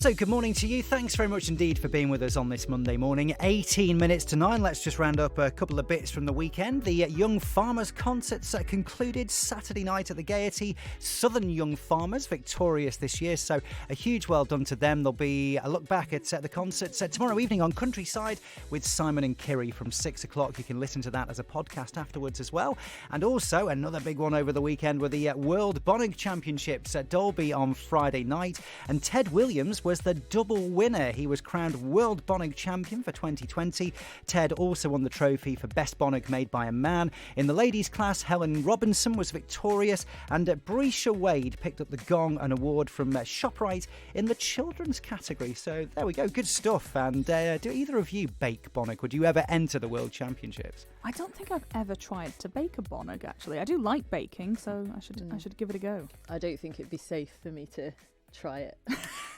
So good morning to you. Thanks very much indeed for being with us on this Monday morning. 18 minutes to 9. Let's just round up a couple of bits from the weekend. The Young Farmers concerts concluded Saturday night at the Gaiety. Southern Young Farmers victorious this year, so a huge well done to them. There'll be a look back at the concerts tomorrow evening on Countryside with Simon and Kiri from 6 o'clock. You can listen to that as a podcast afterwards as well. And also another big one over the weekend were the World Bonnig Championships at Dalby on Friday night. And Ted Williams was the double winner. He was crowned World Bonnig Champion for 2020. Ted also won the trophy for Best Bonnig Made by a Man. In the ladies class, Helen Robinson was victorious, and Brescia Wade picked up the Gong, an award from ShopRite in the children's category. So there we go, good stuff. And do either of you bake Bonnig? Would you ever enter the World Championships? I don't think I've ever tried to bake a Bonnig, actually. I do like baking, so I should give it a go. I don't think it'd be safe for me to try it.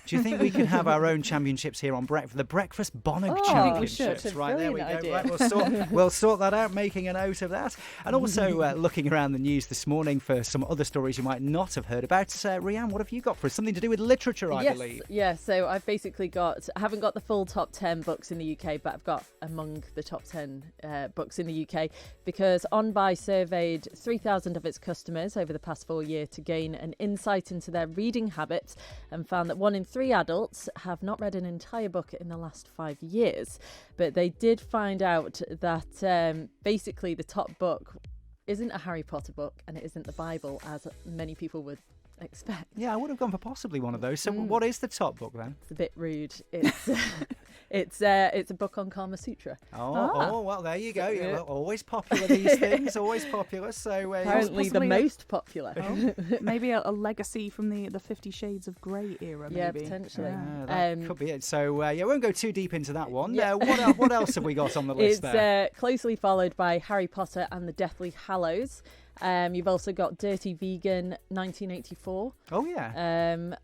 Do you think we could have our own championships here on Breakfast? The Breakfast Bonnig Championships. Right, there we go. Idea. Right, we'll sort that out, making a note of that. And also looking around the news this morning for some other stories you might not have heard about. Rhian, what have you got for us? Something to do with literature, I believe. Yeah, so I've basically I haven't got the full top 10 books in the UK, but I've got among the top 10 books in the UK, because OnBuy surveyed 3,000 of its customers over the past 4 years to gain an insight into their reading habits, and found that 1 in 3 adults have not read an entire book in the last 5 years. But they did find out that basically the top book isn't a Harry Potter book, and it isn't the Bible, as many people would expect. Yeah, I would have gone for possibly one of those. So what is the top book then? It's a bit rude. It's it's a book on Kama Sutra. Oh, well, there you go. Yeah, well, always popular, these things, always popular. So apparently the most popular. Maybe a legacy from the 50 Shades of Grey era, maybe. Yeah, potentially. That could be it. So we won't go too deep into that one. Yeah. What else have we got on the list there? It's closely followed by Harry Potter and the Deathly Hallows. You've also got Dirty Vegan, 1984. Oh, yeah.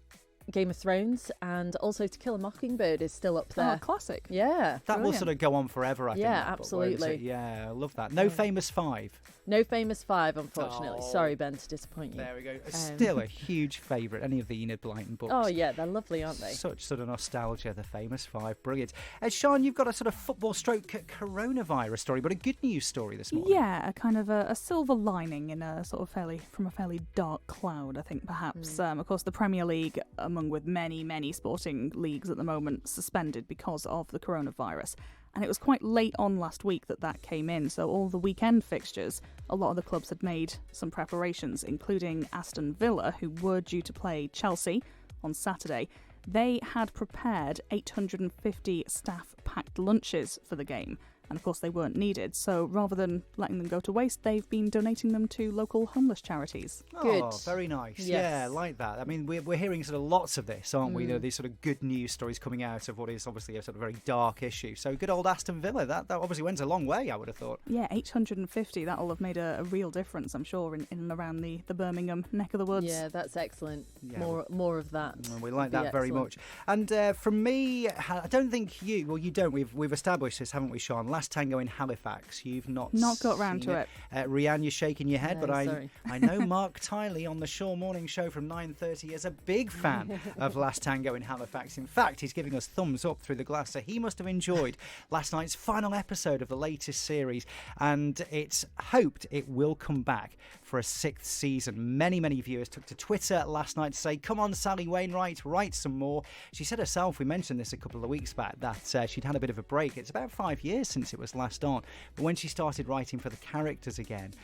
Game of Thrones, and also To Kill a Mockingbird is still up there. Oh, classic. Yeah. That will sort of go on forever, I think. Yeah, absolutely. Yeah, I love that. No Famous Five. No Famous Five, unfortunately. Sorry, Ben, to disappoint you. There we go. Still a huge favourite, any of the Enid Blyton books. Oh, yeah, they're lovely, aren't they? Such sort of nostalgia, the Famous Five. Brilliant. Sean, you've got a sort of football stroke coronavirus story, but a good news story this morning. Yeah, a kind of a silver lining in a sort of from a fairly dark cloud, I think, perhaps. Of course, the Premier League, among with many sporting leagues at the moment, suspended because of the coronavirus. And it was quite late on last week that came in, so all the weekend fixtures, a lot of the clubs had made some preparations, including Aston Villa, who were due to play Chelsea on Saturday. They had prepared 850 staff-packed lunches for the game, and of course they weren't needed, so rather than letting them go to waste, they've been donating them to local homeless charities. Good. Oh, very nice. Yes. Yeah, like that. I mean, we're hearing sort of lots of this, aren't we? These sort of good news stories coming out of what is obviously a sort of very dark issue. So good old Aston Villa, that obviously went a long way, I would have thought. Yeah, 850, that'll have made a real difference, I'm sure, in and around the Birmingham neck of the woods. Yeah, that's excellent. Yeah. More of that. We like that very much. And from me, I don't think you don't. We've established this, haven't we, Sean? Last Tango in Halifax. You've not got round to it. Rhian, you're shaking your head, No, but sorry. I know Mark Tiley on the Shaw Morning Show from 9:30 is a big fan of Last Tango in Halifax. In fact, he's giving us thumbs up through the glass, so he must have enjoyed last night's final episode of the latest series, and it's hoped it will come back for a 6th season. Many viewers took to Twitter last night to say, come on, Sally Wainwright, write some more. She said herself, we mentioned this a couple of weeks back, that she'd had a bit of a break. It's about 5 years since it was last on, but when she started writing for the characters again,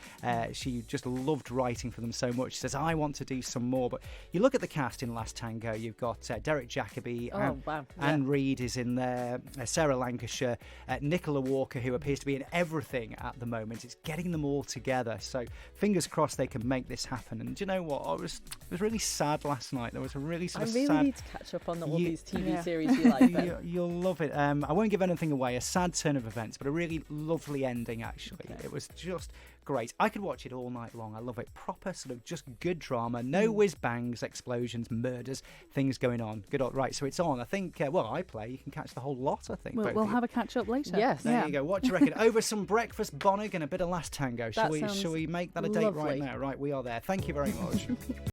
she just loved writing for them so much. She says, I want to do some more. But you look at the cast in Last Tango, you've got Derek Jacobi, Anne Reid is in there, Sarah Lancashire, Nicola Walker, who appears to be in everything at the moment. It's getting them all together, so fingers crossed they can make this happen. And do you know what? I was really sad last night. There was a really sort of sad... I really need to catch up on all these TV series you like. You'll love it. I won't give anything away. A sad turn of events, but a really lovely ending, actually. Okay. It was just great. I could watch it all night long. I love it. Proper sort of just good drama. No whiz bangs, explosions, murders, things going on. Good. Right, so it's on. I think, I play. You can catch the whole lot, I think. We'll have a catch up later. Yes. There you go. What do you reckon? Over some breakfast Bonnig and a bit of Last Tango. Shall we make that a date lovely. right now? Right, we are there. Thank you very much.